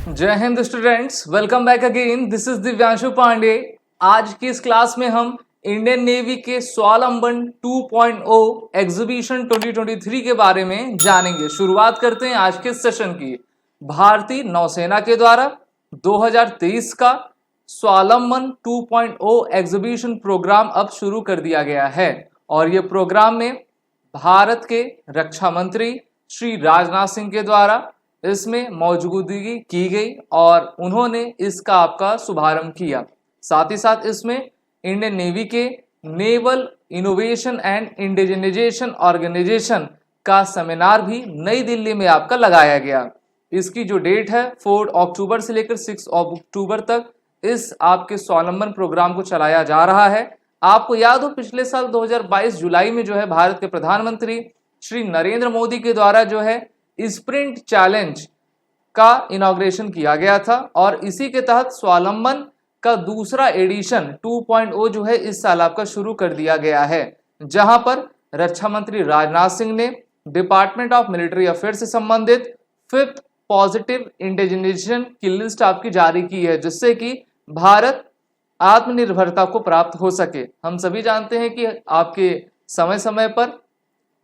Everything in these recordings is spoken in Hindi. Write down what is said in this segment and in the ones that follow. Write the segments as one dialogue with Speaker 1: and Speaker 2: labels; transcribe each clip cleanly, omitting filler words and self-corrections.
Speaker 1: जय हिंद students, welcome back again. This is Divyanshu Pandey. आज की इस क्लास में हम इंडियन नेवी के स्वावलंबन 2.0 एग्जीबिशन 2023 के बारे में जानेंगे। शुरुआत करते हैं आज के सेशन की। भारतीय नौसेना के द्वारा 2023 का स्वावलंबन 2.0 एग्जीबिशन प्रोग्राम अब शुरू कर दिया गया है और ये प्रोग्राम में भारत के रक्षा मंत्री श्री राजनाथ सिंह के द्वारा इसमें मौजूदगी की गई और उन्होंने इसका आपका शुभारंभ किया। साथ ही साथ इसमें इंडियन नेवी के naval innovation and indigenisation organisation का सेमिनार भी नई दिल्ली में आपका लगाया गया। इसकी जो डेट है 4 अक्टूबर से लेकर 6 अक्टूबर तक इस आपके स्वावलंबन प्रोग्राम को चलाया जा रहा है। आपको याद हो पिछले साल 2022 जुलाई में जो है भारत के प्रधानमंत्री श्री नरेंद्र मोदी के द्वारा जो है स्प्रिंट चैलेंज का इनॉग्रेशन किया गया था और इसी के तहत स्वावलंबन का दूसरा एडिशन 2.0 जो है इस साल आपका शुरू कर दिया गया है, जहां पर रक्षा मंत्री राजनाथ सिंह ने डिपार्टमेंट ऑफ मिलिट्री अफेयर्स से संबंधित 5th पॉजिटिव इंडिजिनेशन की लिस्ट आपकी जारी की है, जिससे कि भारत आत्मनिर्भरता को प्राप्त हो सके। हम सभी जानते हैं कि आपके समय समय पर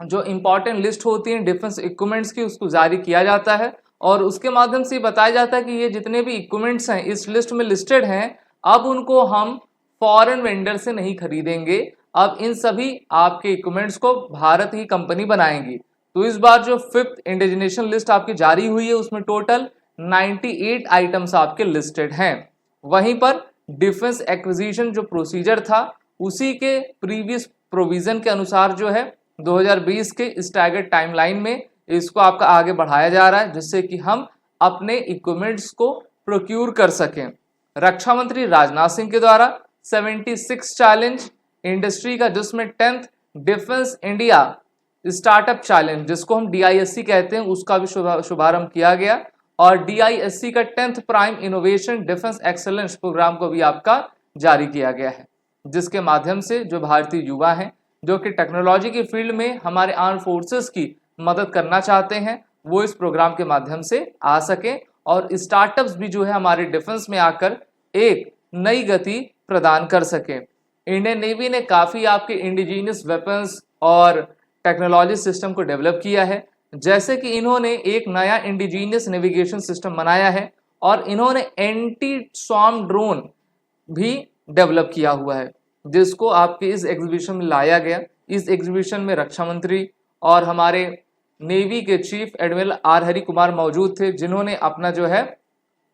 Speaker 1: जो इंपॉर्टेंट लिस्ट होती है डिफेंस इक्विपमेंट्स की उसको जारी किया जाता है और उसके माध्यम से बताया जाता है कि ये जितने भी इक्विपमेंट्स हैं इस लिस्ट में लिस्टेड हैं, अब उनको हम फॉरेन वेंडर से नहीं खरीदेंगे। अब इन सभी आपके इक्विपमेंट्स को भारत ही कंपनी बनाएंगी। तो इस बार जो 5th इंडिजिनेशन लिस्ट आपकी जारी हुई है उसमें टोटल 98 आइटम्स आपके लिस्टेड हैं। वहीं पर डिफेंस एक्विजिशन जो प्रोसीजर था उसी के प्रीवियस प्रोविजन के अनुसार जो है 2020 के स्टैगर्ड टाइमलाइन में इसको आपका आगे बढ़ाया जा रहा है, जिससे कि हम अपने इक्विपमेंट्स को प्रोक्यूर कर सकें। रक्षा मंत्री राजनाथ सिंह के द्वारा 76 चैलेंज इंडस्ट्री का, जिसमें 10th defence India startup challenge जिसको हम DISC कहते हैं उसका भी शुभारंभ किया गया और DISC का 10th prime innovation defence excellence programme को भी आपका जारी किया गया है, जिसके माध्यम से जो भारतीय युवा हैं जो कि टेक्नोलॉजी की फील्ड में हमारे आर्म फोर्सेस की मदद करना चाहते हैं वो इस प्रोग्राम के माध्यम से आ सकें और स्टार्टअप्स भी जो है हमारे डिफेंस में आकर एक नई गति प्रदान कर सकें। इंडियन नेवी ने काफ़ी आपके इंडिजीनियस वेपन्स और टेक्नोलॉजी सिस्टम को डेवलप किया है, जैसे कि इन्होंने एक नया इंडिजीनियस नेविगेशन सिस्टम बनाया है और इन्होंने एंटी स्वॉर्म ड्रोन भी डेवलप किया हुआ है, जिसको आपके इस एग्जीबिशन में लाया गया। इस एग्जीबिशन में रक्षा मंत्री और हमारे नेवी के chief admiral R Hari Kumar मौजूद थे, जिन्होंने अपना जो है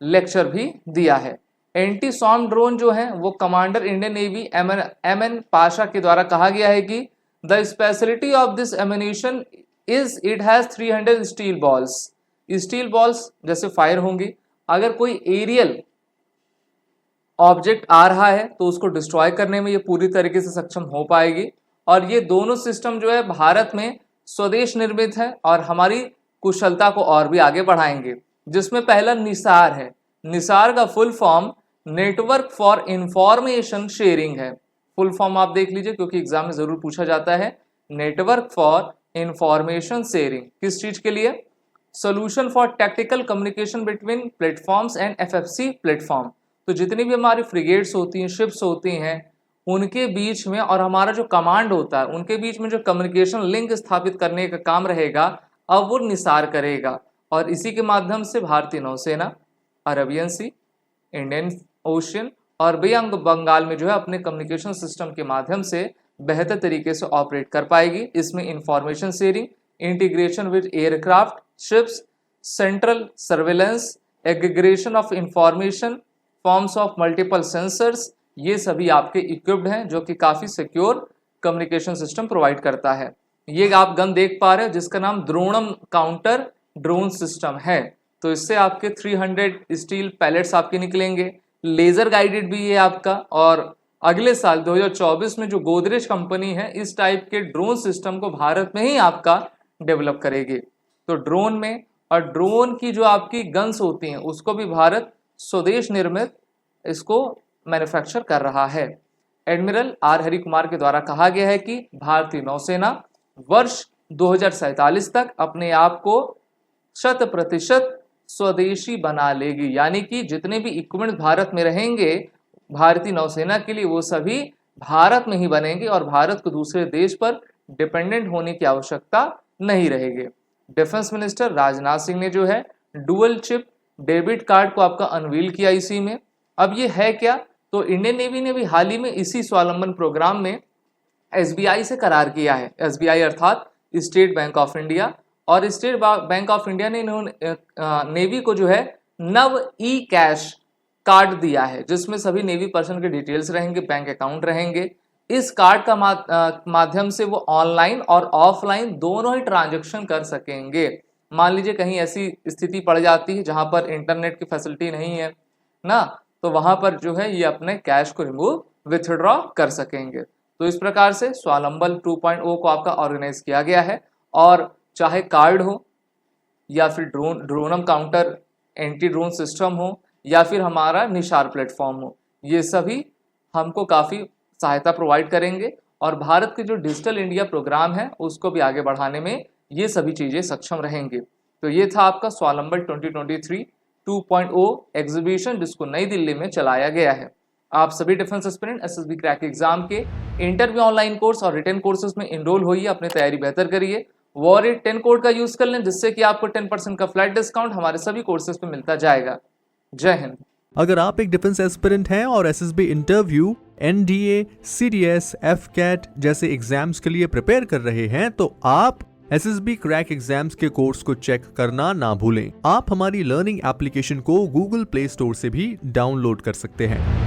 Speaker 1: लेक्चर भी दिया है। एंटी स्वॉर्म ड्रोन जो है वो commander Indian Navy MN Pasha के द्वारा कहा गया है कि the speciality of this ammunition is it has 300 steel balls. Steel balls जैसे फायर होंगी, अगर कोई एरियल ऑब्जेक्ट आ रहा है तो उसको डिस्ट्रॉय करने में ये पूरी तरीके से सक्षम हो पाएगी। और ये दोनों सिस्टम जो है भारत में स्वदेश निर्मित है और हमारी कुशलता को और भी आगे बढ़ाएंगे। जिसमें पहला निसार है। निसार का full form network for information sharing है। फुल फॉर्म आप देख लीजिए क्योंकि एग्जाम में जरूर पूछा जाता है। नेटवर्क फॉर इंफॉर्मेशन शेयरिंग किस चीज के लिए? Solution for tactical communication between platforms and FFC platform. तो जितनी भी हमारी फ्रिगेट्स होती हैं, शिप्स होती हैं, उनके बीच में और हमारा जो कमांड होता है उनके बीच में जो कम्युनिकेशन लिंक स्थापित करने का काम रहेगा अब वो निसार करेगा। और इसी के माध्यम से भारतीय नौसेना अरबियन सी, इंडियन ओशियन और बे बंगाल में जो है अपने कम्युनिकेशन सिस्टम के माध्यम से बेहतर तरीके से ऑपरेट कर पाएगी। इसमें information sharing, integration with aircraft, ships, central surveillance, aggregation of information, forms of multiple sensors, ये सभी आपके इक्विप्ड हैं जो कि काफ़ी सिक्योर कम्युनिकेशन सिस्टम प्रोवाइड करता है। ये आप गन देख पा रहे हो जिसका नाम द्रोणम काउंटर ड्रोन सिस्टम है। तो इससे आपके 300 स्टील पैलेट्स आपके निकलेंगे। लेज़र गाइडेड भी ये आपका। और अगले साल 2024 में जो गोदरेज कंपनी है इस टाइप के ड्रोन सिस्टम को भारत में ही आपका डेवलप करेगी। तो ड्रोन में और ड्रोन की जो आपकी गन्स होती हैं उसको भी भारत स्वदेश निर्मित इसको मैन्युफैक्चर कर रहा है। एडमिरल आर हरि कुमार के द्वारा कहा गया है कि भारतीय नौसेना वर्ष 2047 तक अपने आप को 100% स्वदेशी बना लेगी, यानी कि जितने भी इक्विपमेंट भारत में रहेंगे भारतीय नौसेना के लिए वो सभी भारत में ही बनेंगे और भारत को दूसरे देश पर डिपेंडेंट होने की आवश्यकता नहीं रहेगी। डिफेंस मिनिस्टर राजनाथ सिंह ने जो है डुअल चिप डेबिट कार्ड को आपका अनवील किया इसी में। अब ये है क्या, तो इंडियन नेवी ने भी हाल ही में इसी स्वावलंबन प्रोग्राम में एसबीआई से करार किया है। एसबीआई अर्थात स्टेट बैंक ऑफ इंडिया, और स्टेट बैंक ऑफ इंडिया ने नेवी को जो है नव ई कैश कार्ड दिया है, जिसमें सभी नेवी पर्सन के डिटेल्स रहेंगे, बैंक अकाउंट रहेंगे। इस कार्ड का माध्यम से वो ऑनलाइन और ऑफलाइन दोनों ही ट्रांजैक्शन कर सकेंगे। मान लीजिए कहीं ऐसी स्थिति पड़ जाती है जहां पर इंटरनेट की फैसिलिटी नहीं है ना, तो वहां पर जो है ये अपने कैश को रिमूव विथड्रॉ कर सकेंगे। तो इस प्रकार से स्वावलंबन 2.0 को आपका ऑर्गेनाइज किया गया है, और चाहे कार्ड हो या फिर ड्रोनम काउंटर एंटी ड्रोन सिस्टम हो या फिर हमारा निशार प्लेटफॉर्म हो, ये सभी हमको काफ़ी सहायता प्रोवाइड करेंगे और भारत के जो डिजिटल इंडिया प्रोग्राम है उसको भी आगे बढ़ाने में ये सभी चीज़ें सक्षम रहेंगे। तो ये था आपका स्वावलंबन 2023 2.0 एग्जीबिशन, जिसको नई दिल्ली में चलाया गया है। आप सभी defence aspirant SSB crack exam के इंटरव्यू ऑनलाइन कोर्स और रिटन कोर्सेज में इनरोल होइए, अपनी तैयारी बेहतर करिए। वॉरियर 10 कोड का यूज कर लें, जिससे कि आपको 10% का फ्लैट डिस्काउंट हमारे सभी कोर्सेज पे मिलता जाएगा। जय हिंद।
Speaker 2: अगर आप एक डिफेंस एस्पिरेंट हैं और SSB interview, NDA, CDS, AFCAT जैसे एग्जाम्स के लिए प्रिपेयर कर रहे हैं, तो आप एसएसबी क्रैक एग्जाम्स के कोर्स को चेक करना ना भूलें। आप हमारी लर्निंग एप्लीकेशन को गूगल प्ले स्टोर से भी डाउनलोड कर सकते हैं।